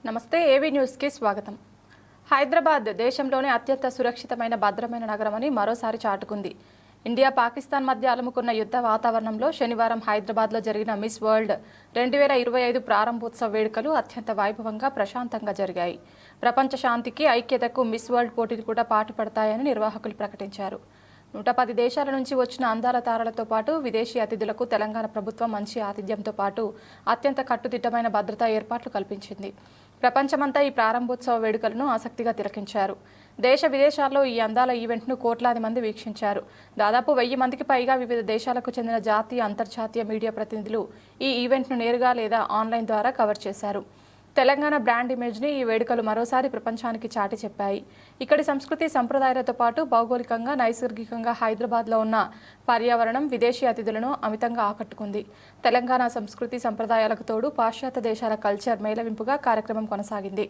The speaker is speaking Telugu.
నమస్తే ఏవీ న్యూస్ కి స్వాగతం. హైదరాబాద్ దేశంలోనే అత్యంత సురక్షితమైన భద్రమైన నగరమని మరోసారి చాటుకుంది. ఇండియా పాకిస్తాన్ మధ్య అలుముకున్న యుద్ధ వాతావరణంలో శనివారం హైదరాబాద్లో జరిగిన మిస్ వరల్డ్ 2025 ప్రారంభోత్సవ వేడుకలు అత్యంత వైభవంగా ప్రశాంతంగా జరిగాయి. ప్రపంచ శాంతికి ఐక్యతకు మిస్ వరల్డ్ పోటీలు కూడా పాటుపడతాయని నిర్వాహకులు ప్రకటించారు. 110 దేశాల నుంచి వచ్చిన అందాల తారలతో పాటు విదేశీ అతిథులకు తెలంగాణ ప్రభుత్వం మంచి ఆతిథ్యంతో పాటు అత్యంత కట్టుదిట్టమైన భద్రతా ఏర్పాట్లు కల్పించింది. ప్రపంచమంతా ఈ ప్రారంభోత్సవ వేడుకలను ఆసక్తిగా తిలకించారు. దేశ విదేశాల్లో ఈ అందాల ఈవెంట్ను కోట్లాది మంది వీక్షించారు. దాదాపు 1000 మందికి పైగా వివిధ దేశాలకు చెందిన జాతీయ, అంతర్జాతీయ మీడియా ప్రతినిధులు ఈ ఈవెంట్ను నేరుగా లేదా ఆన్లైన్ ద్వారా కవర్ చేశారు. తెలంగాణ బ్రాండ్ ఇమేజ్ని ఈ వేడుకలు మరోసారి ప్రపంచానికి చాటి చెప్పాయి. ఇక్కడి సంస్కృతి సంప్రదాయాలతో పాటు భౌగోళికంగా, నైసర్గికంగా హైదరాబాద్లో ఉన్న పర్యావరణం విదేశీ అతిథులను అమితంగా ఆకట్టుకుంది. తెలంగాణ సంస్కృతి సంప్రదాయాలకు తోడు పాశ్చాత్య దేశాల కల్చర్ మేళవింపుగా కార్యక్రమం కొనసాగింది.